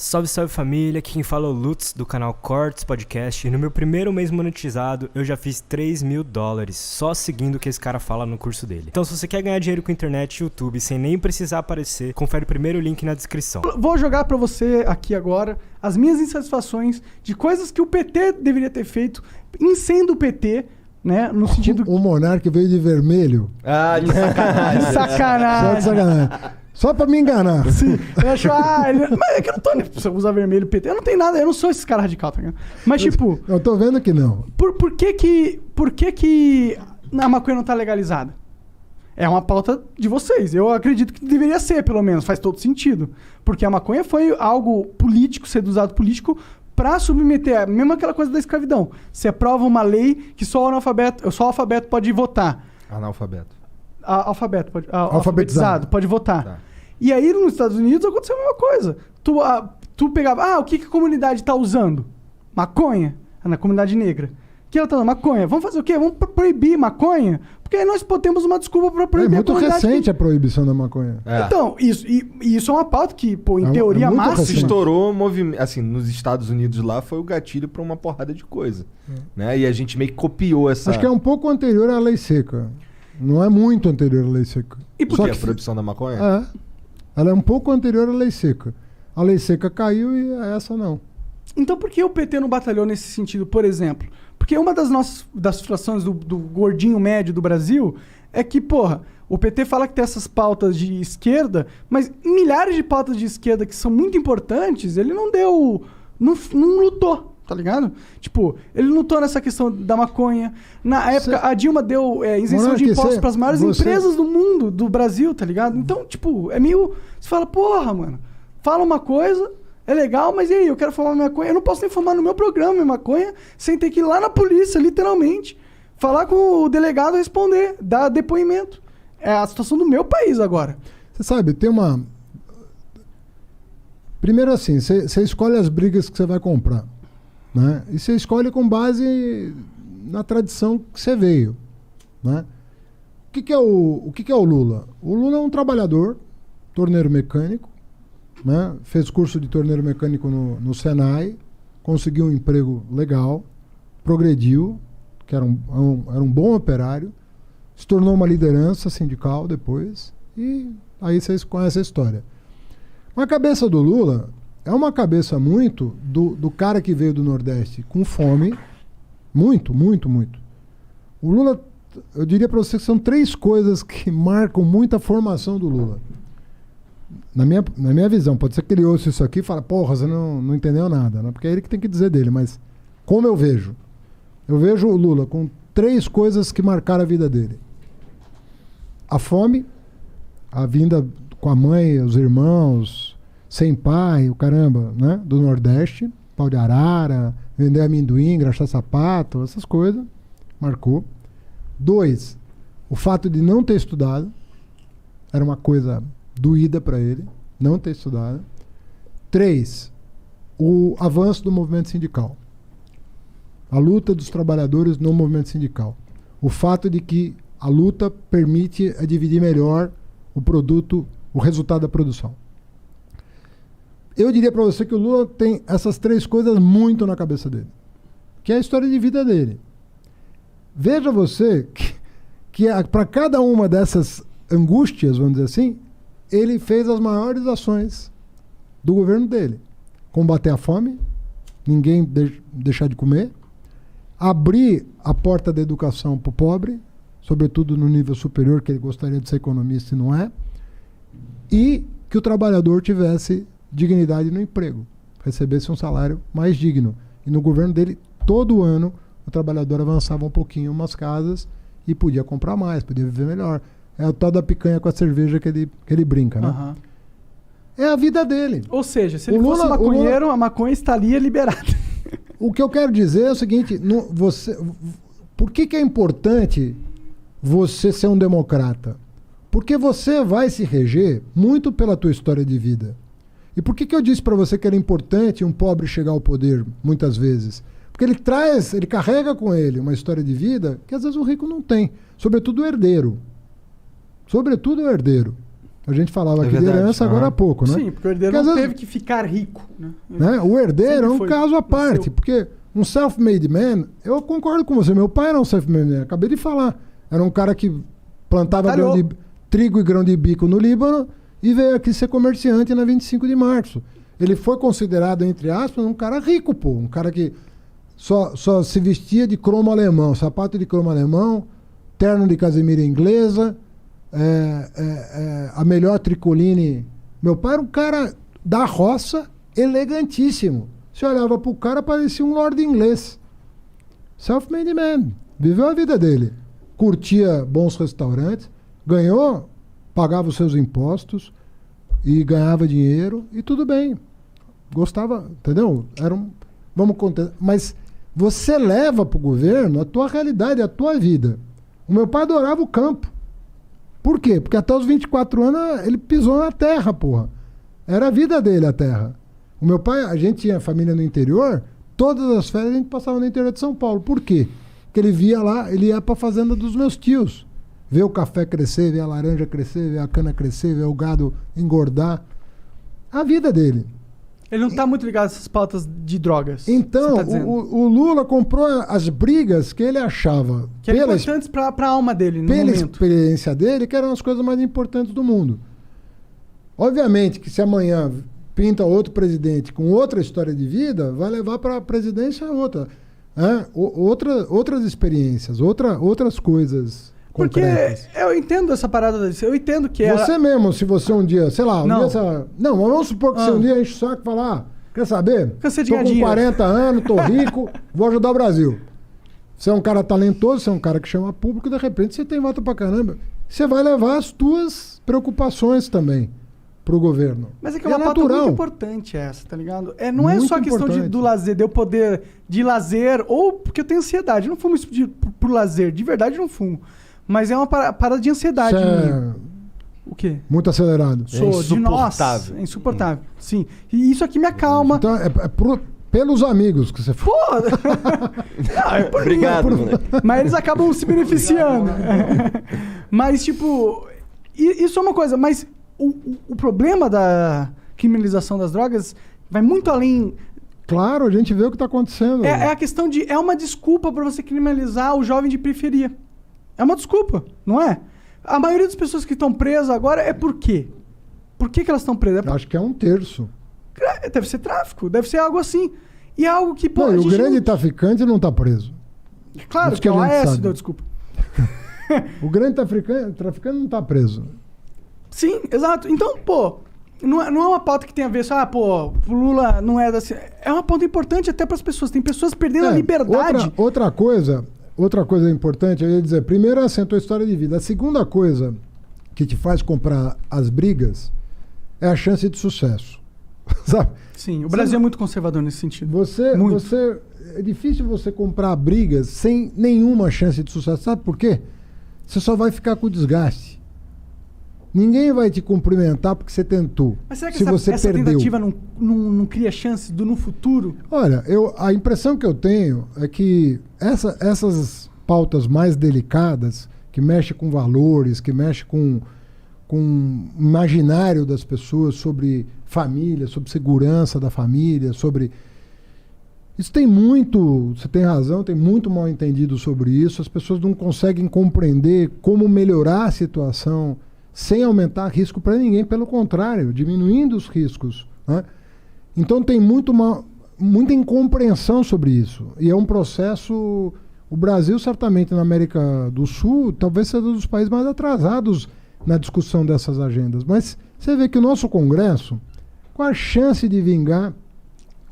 Salve, salve família, aqui quem fala é o Lutz do canal Cortes Podcast e no meu primeiro mês monetizado eu já fiz $3.000 só seguindo o que esse cara fala no curso dele. Então se você quer ganhar dinheiro com internet e YouTube sem nem precisar aparecer, confere o primeiro link na descrição. Vou jogar pra você aqui agora as minhas insatisfações de coisas que o PT deveria ter feito em sendo o PT, né, no sentido... O Monark veio de vermelho. Ah, de sacanagem. De sacanagem. Só de sacanagem. Só pra me enganar. Sim, eu acho, mas é que eu não tô nem pra usar vermelho PT, eu não tenho nada, eu não sou esse cara radical, tá ligado? Mas tipo... Eu tô vendo que não. Por que que a maconha não tá legalizada? É uma pauta de vocês, eu acredito que deveria ser, pelo menos, faz todo sentido. Porque a maconha foi algo político, ser usado político pra submeter, mesmo aquela coisa da escravidão. Você aprova uma lei que só o alfabeto pode votar. Analfabeto. Alfabetizado pode votar. Tá. E aí nos Estados Unidos aconteceu a mesma coisa. Tu pegava, o que a comunidade tá usando? Maconha, na comunidade negra. O que ela tá usando? Maconha. Vamos fazer o quê? Vamos proibir maconha? Porque aí nós temos uma desculpa pra proibir a comunidade. É muito recente a proibição da maconha. É. Então, isso é uma pauta que, pô, em teoria máxima... Se estourou, assim, nos Estados Unidos lá, foi o gatilho pra uma porrada de coisa. Né? E a gente meio que copiou essa... Acho que é um pouco anterior à lei seca. Não é muito anterior à lei seca. E por que a proibição da maconha? Ela é um pouco anterior à lei seca. A lei seca caiu e essa não. Então por que o PT não batalhou nesse sentido, por exemplo? Porque uma das frustrações do gordinho médio do Brasil é que, porra, o PT fala que tem essas pautas de esquerda, mas milhares de pautas de esquerda que são muito importantes, ele não deu... não lutou. Tá ligado? Tipo, ele lutou nessa questão da maconha. Na época, a Dilma deu isenção de impostos pras maiores empresas do mundo, do Brasil, tá ligado? Então, tipo, é meio... Você fala, porra, mano, fala uma coisa, é legal, mas e aí, eu quero fumar minha maconha. Eu não posso nem fumar no meu programa minha maconha sem ter que ir lá na polícia, literalmente, falar com o delegado, responder, dar depoimento. É a situação do meu país agora. Você sabe, tem uma... Primeiro assim, você escolhe as brigas que você vai comprar. Né? E você escolhe com base na tradição que você veio. Né? O que é o Lula? O Lula é um trabalhador, torneiro mecânico, né? Fez curso de torneiro mecânico no Senai, conseguiu um emprego legal, progrediu, que era um bom operário, se tornou uma liderança sindical depois, e aí vocês conhecem a história. A cabeça do Lula... é uma cabeça muito do cara que veio do Nordeste com fome. Muito, muito, muito. O Lula, eu diria para você que são 3 coisas que marcam muito a formação do Lula. Na minha visão, pode ser que ele ouça isso aqui e fale, porra, você não entendeu nada, né? Porque é ele que tem que dizer dele, mas como eu vejo? Eu vejo o Lula com 3 coisas que marcaram a vida dele. A fome, a vinda com a mãe, os irmãos... sem pai, o caramba, né? Do Nordeste, pau de arara, vender amendoim, engraxar sapato, essas coisas, marcou. 2, o fato de não ter estudado, era uma coisa doída para ele, não ter estudado. 3, o avanço do movimento sindical, a luta dos trabalhadores no movimento sindical. O fato de que a luta permite dividir melhor o produto, o resultado da produção. Eu diria para você que o Lula tem essas 3 coisas muito na cabeça dele, que é a história de vida dele. Veja você que para cada uma dessas angústias, vamos dizer assim, ele fez as maiores ações do governo dele. Combater a fome, ninguém deixar de comer, abrir a porta da educação para o pobre, sobretudo no nível superior, que ele gostaria de ser economista e não é, e que o trabalhador tivesse dignidade no emprego, recebesse um salário mais digno. E no governo dele, todo ano, o trabalhador avançava um pouquinho umas casas e podia comprar mais, podia viver melhor. É o tal da picanha com a cerveja que ele brinca, né? Uhum. É a vida dele. Ou seja, se ele fosse maconheiro, a maconha estaria liberada. O que eu quero dizer é o seguinte, por que é importante você ser um democrata? Porque você vai se reger muito pela tua história de vida. E por que eu disse para você que era importante um pobre chegar ao poder, muitas vezes? Porque ele carrega com ele uma história de vida que às vezes o rico não tem. Sobretudo o herdeiro. A gente falava É aqui de verdade. herança agora há pouco, né? Sim, porque o herdeiro Porque não às vezes- teve que ficar rico, né? Né? O herdeiro Sempre é um foi. caso à parte, Nasceu. porque um self-made man, eu concordo com você, meu pai era um self-made man, acabei de falar. Era um cara que plantava Batalhou. trigo e grão de bico no Líbano e veio aqui ser comerciante na 25 de março. Ele foi considerado, entre aspas, um cara rico, pô. Um cara que só se vestia de cromo alemão, sapato de cromo alemão, terno de casemira inglesa, a melhor tricoline. Meu pai era um cara da roça, elegantíssimo. Você olhava pro cara, parecia um lord inglês. Self-made man. Viveu a vida dele. Curtia bons restaurantes, ganhou, pagava os seus impostos e ganhava dinheiro e tudo bem. Gostava, entendeu? Vamos contar. Mas você leva pro governo a tua realidade, a tua vida. O meu pai adorava o campo. Por quê? Porque até os 24 anos ele pisou na terra, porra. Era a vida dele a terra. O meu pai, a gente tinha família no interior, todas as férias a gente passava no interior de São Paulo. Por quê? Porque ele via lá, ele ia pra fazenda dos meus tios. Ver o café crescer, ver a laranja crescer, ver a cana crescer, ver o gado engordar. A vida dele. Ele não tá muito ligado a essas pautas de drogas. Então, você tá dizendo. o Lula comprou as brigas que ele achava, Que é importantes pra alma dele, no pela momento. experiência dele, que eram as coisas mais importantes do mundo. Obviamente que se amanhã pinta outro presidente com outra história de vida, vai levar para a presidência outra. Outras experiências, outras coisas Porque concretas. eu entendo essa parada disso. Eu entendo que Você mesmo, se você um dia, sei lá, Não. não, mas vamos supor que você um dia enche o saco e fala, quer saber? Cansei de Tô ganhar com dinheiro." 40 anos, tô rico, vou ajudar o Brasil. Você é um cara talentoso, você é um cara que chama público, de repente você tem voto pra caramba. Você vai levar as tuas preocupações também pro governo. Mas é que E é uma pauta natural. muito importante essa, tá ligado? Não é Muito só a questão importante. do lazer, de eu poder de lazer, ou porque eu tenho ansiedade. Eu não fumo isso por lazer, de verdade eu não fumo. Mas é uma parada de ansiedade. Você é minha. O quê? muito acelerado. Sou de nossa. insuportável. É insuportável. Sim. E isso aqui me acalma. Então, pelos amigos que você Pô! Não, é por Obrigado, moleque. Mas eles acabam se beneficiando. Mas, tipo, isso é uma coisa. Mas o problema da criminalização das drogas vai muito além. Claro, a gente vê o que está acontecendo. É a questão de. É uma desculpa para você criminalizar o jovem de periferia. É uma desculpa, não é? A maioria das pessoas que estão presas agora é por quê? Por que elas estão presas? Acho que é 1/3. Deve ser tráfico, deve ser algo assim. E é algo que, pô. Não, a e o gente grande não- traficante não está preso. Claro, isso que é que o a gente AS, sabe. deu desculpa. O grande traficante não está preso. Sim, exato. Então, pô, não é uma pauta que tem a ver só, o Lula não é da... É uma pauta importante até para as pessoas. Tem pessoas perdendo a liberdade. Outra coisa importante, eu ia dizer, primeiro é assim, a tua história de vida. A segunda coisa que te faz comprar as brigas é a chance de sucesso. Sabe? Sim, o Brasil é muito conservador nesse sentido. Muito. É difícil você comprar brigas sem nenhuma chance de sucesso. Sabe por quê? Você só vai ficar com desgaste. Ninguém vai te cumprimentar porque você tentou. Mas será que se você essa perdeu. tentativa não cria chance no futuro? Olha, a impressão que eu tenho é que essas pautas mais delicadas, que mexem com valores, que mexem com o imaginário das pessoas sobre família, sobre segurança da família, sobre... Isso tem muito, você tem razão, tem muito mal entendido sobre isso. As pessoas não conseguem compreender como melhorar a situação sem aumentar risco para ninguém, pelo contrário, diminuindo os riscos, né? Então tem muita incompreensão sobre isso. E é um processo... O Brasil, certamente, na América do Sul, talvez seja um dos países mais atrasados na discussão dessas agendas. Mas você vê que o nosso Congresso, qual a chance de vingar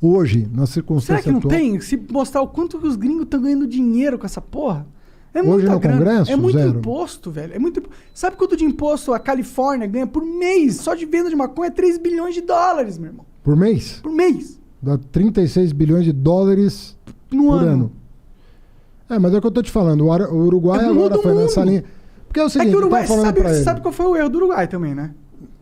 hoje, na circunstância Será que não atual? tem? Se mostrar o quanto que os gringos estão ganhando dinheiro com essa porra? É Hoje muita no grana. Congresso, É muito zero. imposto, velho. É muito... Sabe quanto de imposto a Califórnia ganha por mês? Só de venda de maconha é 3 bilhões de dólares, meu irmão. Por mês? Por mês. Dá 36 bilhões de dólares No por ano. ano. É, mas é o que eu tô te falando. O Uruguai É do agora mundo, foi nessa mundo. linha. Porque é o seguinte, É que o Uruguai, eu tava falando pra ele. sabe qual foi o erro do Uruguai também, né?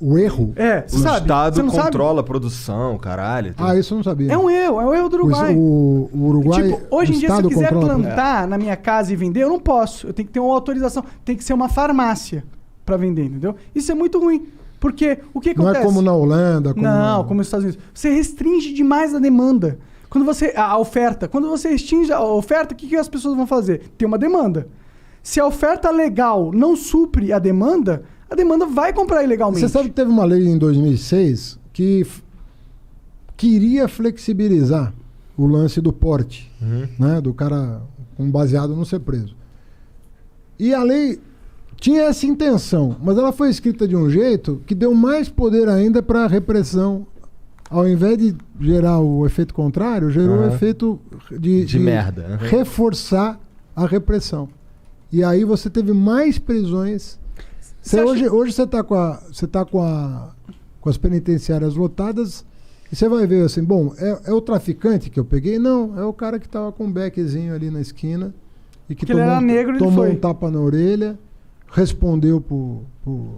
O erro? É, O você sabe. Estado Você não controla a produção, caralho. Ah, isso eu não sabia. sabe? É um erro do Uruguai. O Uruguai, Tipo, hoje o em dia, se eu Estado quiser controla- plantar na minha casa e vender, eu não posso. Eu tenho que ter uma autorização. Tem que ser uma farmácia pra vender, entendeu? Isso é muito ruim. Porque o que Não acontece? é como na Holanda, como Não, como nos Estados Unidos. Você restringe demais a demanda. A oferta. Quando você restringe a oferta, o que as pessoas vão fazer? Tem uma demanda. Se a oferta legal não supre a demanda vai comprar ilegalmente. Você sabe que teve uma lei em 2006 que queria flexibilizar o lance do porte, né? Do cara com baseado não ser preso. E a lei tinha essa intenção, mas ela foi escrita de um jeito que deu mais poder ainda para a repressão. Ao invés de gerar o efeito contrário, gerou o efeito de merda. Reforçar a repressão. E aí você teve mais prisões. Hoje você está com as penitenciárias lotadas e você vai ver assim, bom, é o traficante que eu peguei? Não, é o cara que estava com um beckzinho ali na esquina e que tomou um tapa na orelha, respondeu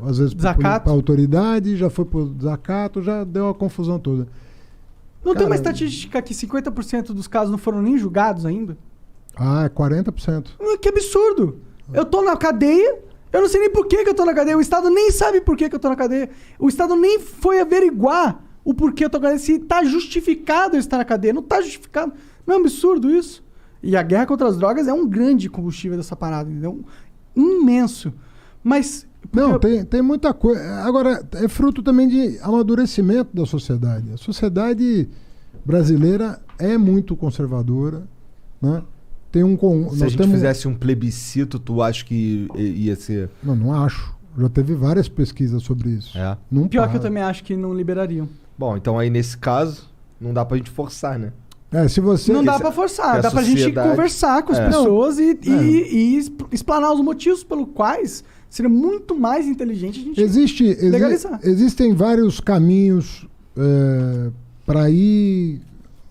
às vezes para a autoridade, já foi por desacato, já deu a confusão toda. Não tem uma estatística que 50% dos casos não foram nem julgados ainda? Ah, é 40%. Que absurdo! Eu tô na cadeia, eu não sei nem por que eu tô na cadeia, o Estado nem sabe por que eu tô na cadeia, o Estado nem foi averiguar o porquê eu tô na cadeia, se tá justificado eu estar na cadeia, não tá justificado. Não é um absurdo isso? E a guerra contra as drogas é um grande combustível dessa parada, entendeu? Imenso. Mas... Não, tem muita coisa. Agora, é fruto também de amadurecimento da sociedade. A sociedade brasileira é muito conservadora, né? Se a gente fizesse um plebiscito, tu acha que ia ser... Não acho. Já teve várias pesquisas sobre isso. Pior que eu também acho que não liberariam. Bom, então aí nesse caso, não dá pra gente forçar, né? Se você... Não dá pra forçar, dá pra gente conversar com as pessoas e explanar os motivos pelos quais seria muito mais inteligente a gente legalizar. Existem vários caminhos para ir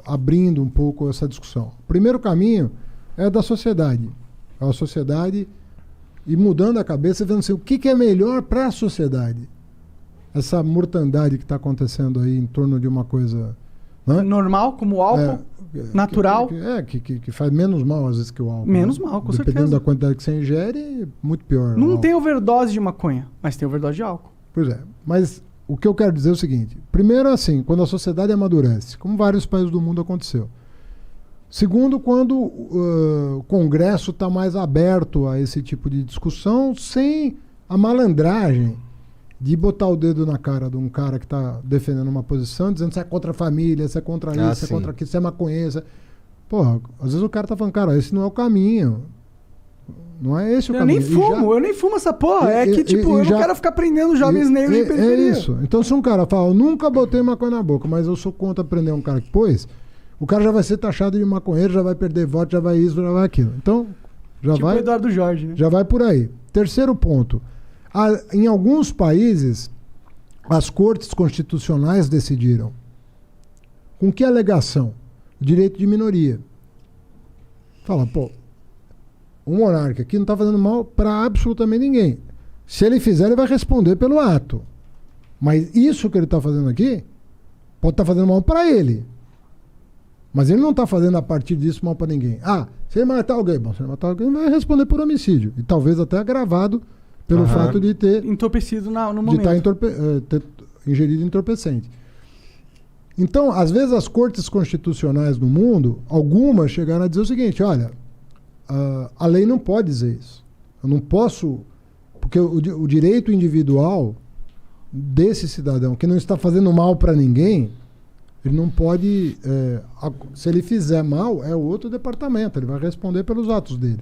abrindo um pouco essa discussão. O primeiro caminho é da sociedade. A sociedade e mudando a cabeça, vendo assim, o que é melhor para a sociedade. Essa mortandade que está acontecendo aí em torno de uma coisa... Né? Normal, como o álcool, natural. Que faz menos mal às vezes que o álcool. Menos mal, com certeza. Dependendo da quantidade que você ingere, muito pior. Não tem overdose de maconha, mas tem overdose de álcool. Pois é, mas o que eu quero dizer é o seguinte. Primeiro, assim, quando a sociedade amadurece, como vários países do mundo aconteceu. Segundo, quando o Congresso está mais aberto a esse tipo de discussão, sem a malandragem de botar o dedo na cara de um cara que está defendendo uma posição, dizendo que você é contra a família, você é contra isso, você é contra aquilo, você é maconheiro. Porra, às vezes o cara tá falando, cara, esse não é o caminho. Não é esse o caminho. Eu nem fumo essa porra. Eu não quero ficar prendendo jovens negros de periferia. É isso. Então se um cara fala, eu nunca botei maconha na boca, mas eu sou contra prender um cara que pôs, o cara já vai ser taxado de maconheiro, já vai perder voto, já vai isso, já vai aquilo. Então, já vai... o Eduardo Jorge, né? Já vai por aí. Terceiro ponto. Em alguns países, as cortes constitucionais decidiram. Com que alegação? O direito de minoria. Fala, o monarca aqui não está fazendo mal para absolutamente ninguém. Se ele fizer, ele vai responder pelo ato. Mas isso que ele está fazendo aqui, pode estar fazendo mal para ele. Mas ele não está fazendo a partir disso mal para ninguém. Se ele matar alguém, se ele matar alguém, vai responder por homicídio. E talvez até agravado pelo fato de ter... entorpecido no momento. De ter ingerido entorpecente. Então, às vezes as cortes constitucionais no mundo, algumas chegaram a dizer o seguinte, olha, a lei não pode dizer isso. Eu não posso... Porque o direito individual desse cidadão que não está fazendo mal para ninguém, ele não pode... se ele fizer mal, é outro departamento. Ele vai responder pelos atos dele.